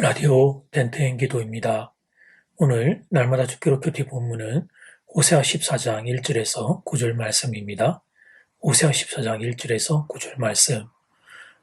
라디오 덴트행 기도입니다. 오늘 날마다 주기로 큐티 본문은 호세아 14장 1절에서 9절 말씀입니다. 호세아 14장 1절에서 9절 말씀.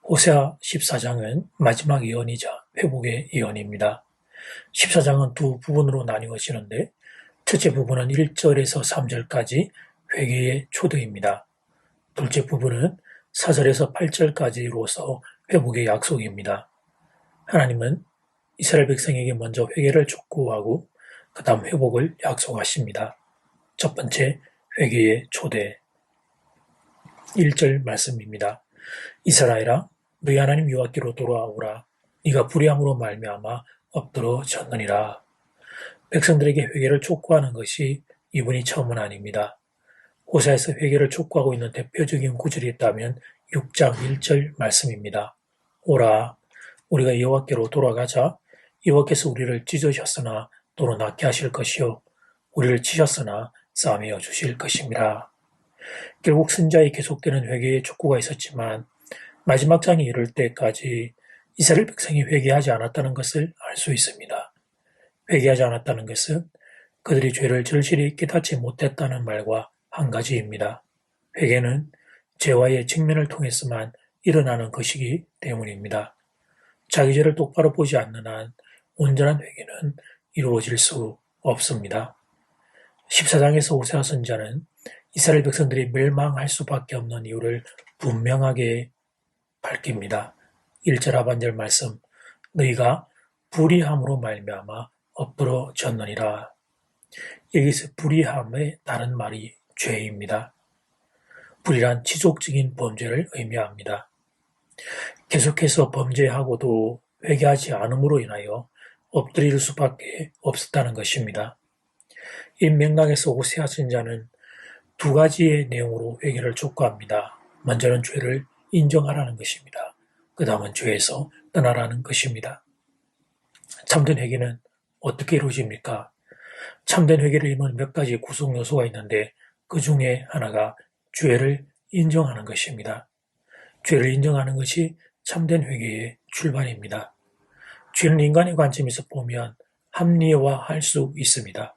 호세아 14장은 마지막 예언이자 회복의 예언입니다. 14장은 두 부분으로 나뉘어지는데 첫째 부분은 1절에서 3절까지 회개의 초대입니다. 둘째 부분은 4절에서 8절까지로서 회복의 약속입니다. 하나님은 이스라엘 백성에게 먼저 회개를 촉구하고 그 다음 회복을 약속하십니다. 첫 번째, 회개의 초대. 1절 말씀입니다. 이스라엘아, 너희 하나님 여호와께로 돌아오라. 네가 불의함으로 말미암아 엎드러 졌느니라. 백성들에게 회개를 촉구하는 것이 이번이 처음은 아닙니다. 호세아에서 회개를 촉구하고 있는 대표적인 구절이 있다면 6장 1절 말씀입니다. 오라, 우리가 여호와께로 돌아가자. 여호와께서 우리를 찢으셨으나 도로 낫게 하실 것이요 우리를 치셨으나 싸매어 주실 것입니다. 결국 선지자의 계속되는 회개의 촉구가 있었지만 마지막 장에 이를 때까지 이스라엘 백성이 회개하지 않았다는 것을 알 수 있습니다. 회개하지 않았다는 것은 그들이 죄를 절실히 깨닫지 못했다는 말과 한 가지입니다. 회개는 죄와의 직면을 통해서만 일어나는 것이기 때문입니다. 자기 죄를 똑바로 보지 않는 한 온전한 회개는 이루어질 수 없습니다. 14장에서 호세아 선지자는 이스라엘 백성들이 멸망할 수밖에 없는 이유를 분명하게 밝힙니다. 1절 하반절 말씀, 너희가 불의함으로 말미암아 엎드러 졌느니라. 여기서 불의함의 다른 말이 죄입니다. 불의란 지속적인 범죄를 의미합니다. 계속해서 범죄하고도 회개하지 않음으로 인하여 엎드릴 수밖에 없었다는 것입니다. 이 맥락에서 호세아 선지자는 두 가지의 내용으로 회개를 촉구합니다. 먼저는 죄를 인정하라는 것입니다. 그 다음은 죄에서 떠나라는 것입니다. 참된 회개는 어떻게 이루어집니까? 참된 회개를 이루는 몇 가지 구성 요소가 있는데 그 중에 하나가 죄를 인정하는 것입니다. 죄를 인정하는 것이 참된 회개의 출발입니다. 죄는 인간의 관점에서 보면 합리화할 수 있습니다.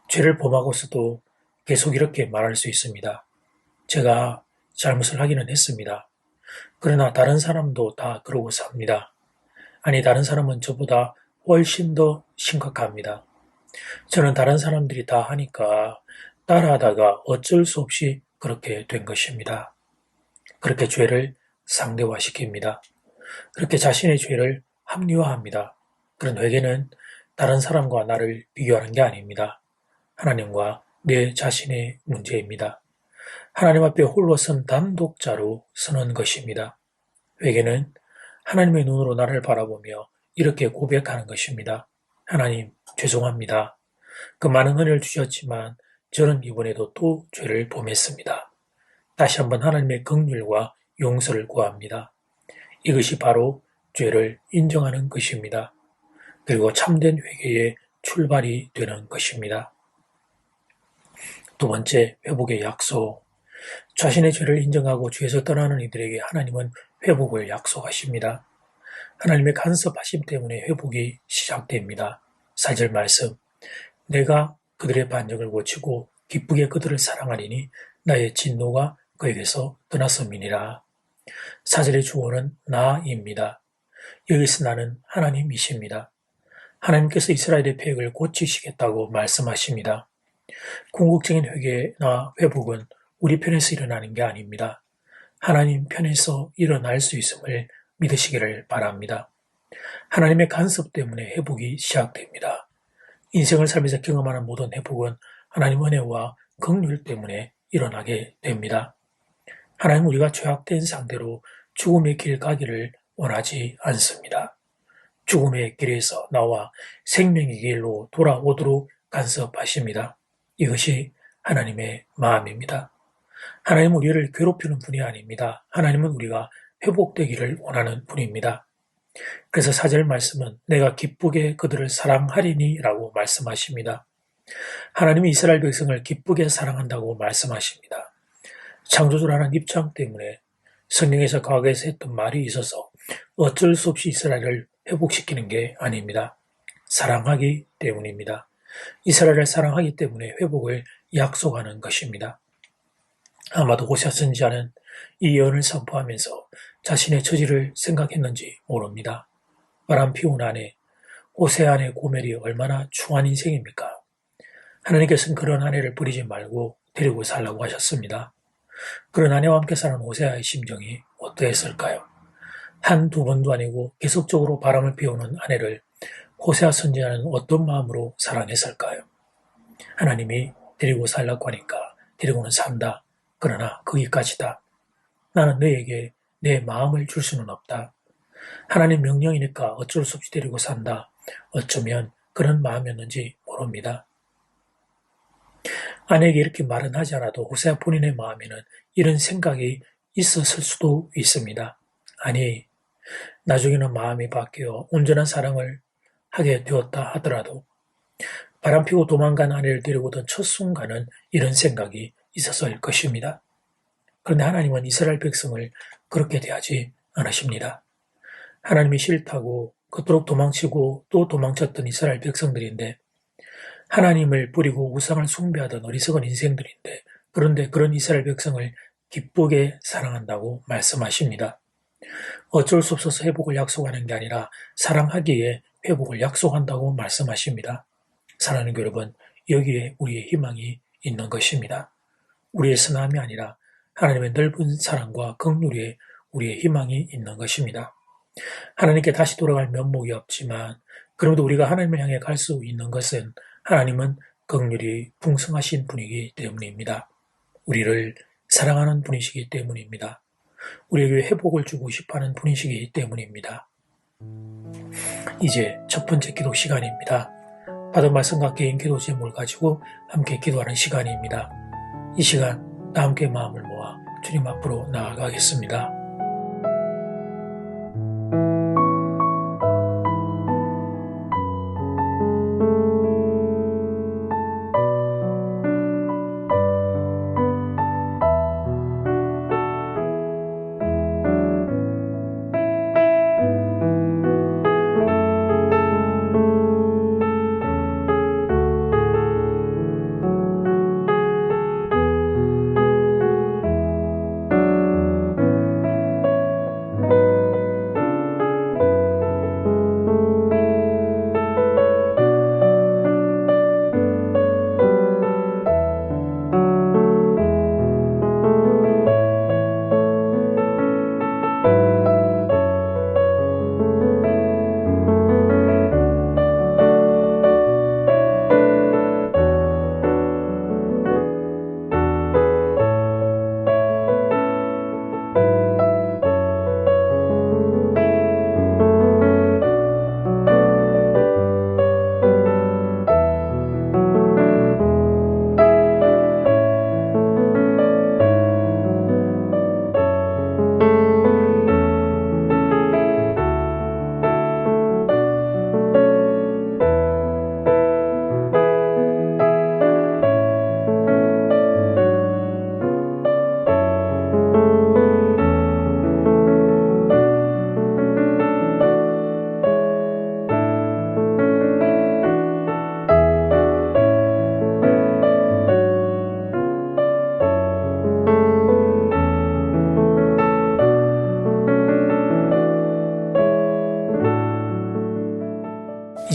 죄를 범하고서도 계속 이렇게 말할 수 있습니다. 제가 잘못을 하기는 했습니다. 그러나 다른 사람도 다 그러고 삽니다. 아니, 다른 사람은 저보다 훨씬 더 심각합니다. 저는 다른 사람들이 다 하니까 따라하다가 어쩔 수 없이 그렇게 된 것입니다. 그렇게 죄를 상대화시킵니다. 그렇게 자신의 죄를 합리화합니다. 그런 회개는 다른 사람과 나를 비교하는 게 아닙니다. 하나님과 내 자신의 문제입니다. 하나님 앞에 홀로 선 단독자로 서는 것입니다. 회개는 하나님의 눈으로 나를 바라보며 이렇게 고백하는 것입니다. 하나님, 죄송합니다. 그 많은 은혜를 주셨지만 저는 이번에도 또 죄를 범했습니다. 다시 한번 하나님의 긍휼과 용서를 구합니다. 이것이 바로 죄를 인정하는 것입니다. 그리고 참된 회개의 출발이 되는 것입니다. 두 번째, 회복의 약속. 자신의 죄를 인정하고 죄에서 떠나는 이들에게 하나님은 회복을 약속하십니다. 하나님의 간섭하심 때문에 회복이 시작됩니다. 4절 말씀, 내가 그들의 반역을 고치고 기쁘게 그들을 사랑하리니 나의 진노가 그에게서 떠났음이니라. 4절의 주어는 나입니다. 여기서 나는 하나님이십니다. 하나님께서 이스라엘의 패역을 고치시겠다고 말씀하십니다. 궁극적인 회개나 회복은 우리 편에서 일어나는 게 아닙니다. 하나님 편에서 일어날 수 있음을 믿으시기를 바랍니다. 하나님의 간섭 때문에 회복이 시작됩니다. 인생을 살면서 경험하는 모든 회복은 하나님 은혜와 긍휼 때문에 일어나게 됩니다. 하나님 우리가 죄악된 상태로 죽음의 길 가기를 원하지 않습니다. 죽음의 길에서 나와 생명의 길로 돌아오도록 간섭하십니다. 이것이 하나님의 마음입니다. 하나님은 우리를 괴롭히는 분이 아닙니다. 하나님은 우리가 회복되기를 원하는 분입니다. 그래서 4절 말씀은 내가 기쁘게 그들을 사랑하리니 라고 말씀하십니다. 하나님이 이스라엘 백성을 기쁘게 사랑한다고 말씀하십니다. 창조주라는 입장 때문에 성경에서 과거에서 했던 말이 있어서 어쩔 수 없이 이스라엘을 회복시키는 게 아닙니다. 사랑하기 때문입니다. 이스라엘을 사랑하기 때문에 회복을 약속하는 것입니다. 아마도 호세아 선지자는 이 예언을 선포하면서 자신의 처지를 생각했는지 모릅니다. 바람 피운 아내, 호세아 아내 고멜이 얼마나 추한 인생입니까? 하나님께서는 그런 아내를 버리지 말고 데리고 살라고 하셨습니다. 그런 아내와 함께 사는 호세아의 심정이 어떠했을까요? 한두 번도 아니고 계속적으로 바람을 피우는 아내를 호세아 선지자는 어떤 마음으로 사랑했을까요? 하나님이 데리고 살라고 하니까 데리고는 산다. 그러나 거기까지다. 나는 너에게 내 마음을 줄 수는 없다. 하나님 명령이니까 어쩔 수 없이 데리고 산다. 어쩌면 그런 마음이었는지 모릅니다. 아내에게 이렇게 말은 하지 않아도 호세아 본인의 마음에는 이런 생각이 있었을 수도 있습니다. 아니, 나중에는 마음이 바뀌어 온전한 사랑을 하게 되었다 하더라도 바람피고 도망간 아내를 데리고 오던 첫 순간은 이런 생각이 있었을 것입니다. 그런데 하나님은 이스라엘 백성을 그렇게 대하지 않으십니다. 하나님이 싫다고 그토록 도망치고 또 도망쳤던 이스라엘 백성들인데 하나님을 버리고 우상을 숭배하던 어리석은 인생들인데 그런데 그런 이스라엘 백성을 기쁘게 사랑한다고 말씀하십니다. 어쩔 수 없어서 회복을 약속하는 게 아니라 사랑하기에 회복을 약속한다고 말씀하십니다. 사랑하는 여러분, 여기에 우리의 희망이 있는 것입니다. 우리의 선함이 아니라 하나님의 넓은 사랑과 긍휼에 우리의 희망이 있는 것입니다. 하나님께 다시 돌아갈 면목이 없지만 그래도 우리가 하나님을 향해 갈 수 있는 것은 하나님은 긍휼이 풍성하신 분이기 때문입니다. 우리를 사랑하는 분이시기 때문입니다. 우리에게 회복을 주고 싶어하는 분이시기 때문입니다. 이제 첫 번째 기도 시간입니다. 받은 말씀과 개인 기도 제목을 가지고 함께 기도하는 시간입니다. 이 시간 다 함께 마음을 모아 주님 앞으로 나아가겠습니다.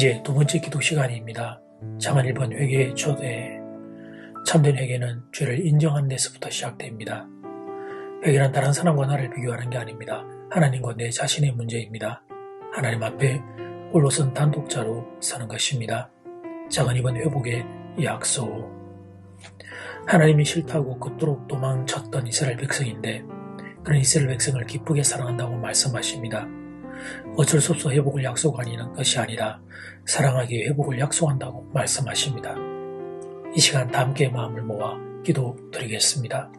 이제 두 번째 기도 시간입니다. 잠언 1번 회개의 초대. 참된 회개는 죄를 인정하는 데서부터 시작됩니다. 회개는 다른 사람과 나를 비교하는 게 아닙니다. 하나님과 내 자신의 문제입니다. 하나님 앞에 홀로 선 단독자로 사는 것입니다. 작은 이번 회복의 약속. 하나님이 싫다고 그토록 도망쳤던 이스라엘 백성인데 그런 이스라엘 백성을 기쁘게 사랑한다고 말씀하십니다. 어쩔 수 없어 회복을 약속하는 것이 아니라 사랑하기에 회복을 약속한다고 말씀하십니다. 이 시간 다 함께 마음을 모아 기도 드리겠습니다.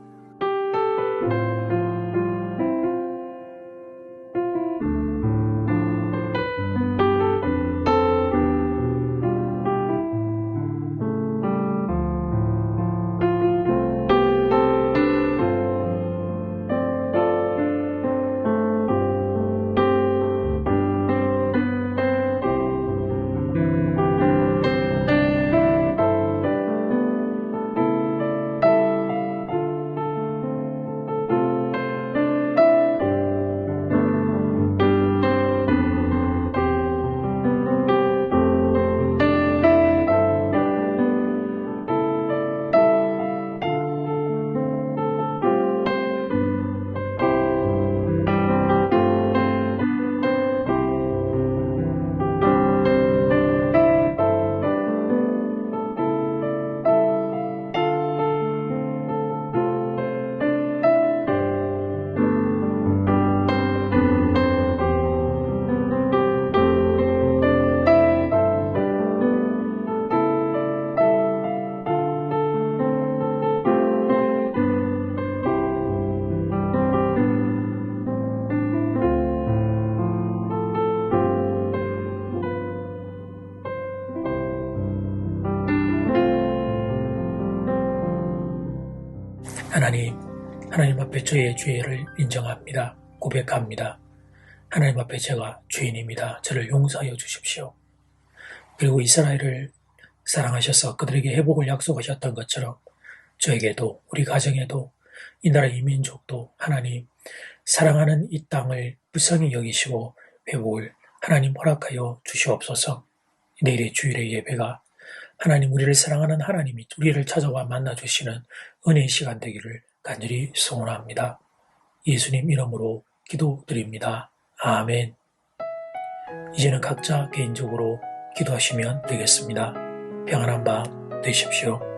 하나님 앞에 저의 죄를 인정합니다. 고백합니다. 하나님 앞에 제가 죄인입니다. 저를 용서하여 주십시오. 그리고 이스라엘을 사랑하셔서 그들에게 회복을 약속하셨던 것처럼 저에게도 우리 가정에도 이 나라 이 민족도 하나님 사랑하는 이 땅을 불쌍히 여기시고 회복을 하나님 허락하여 주시옵소서. 내일의 주일의 예배가 하나님 우리를 사랑하는 하나님이 우리를 찾아와 만나주시는 은혜의 시간 되기를 간절히 소원합니다. 예수님 이름으로 기도드립니다. 아멘. 이제는 각자 개인적으로 기도하시면 되겠습니다. 평안한 밤 되십시오.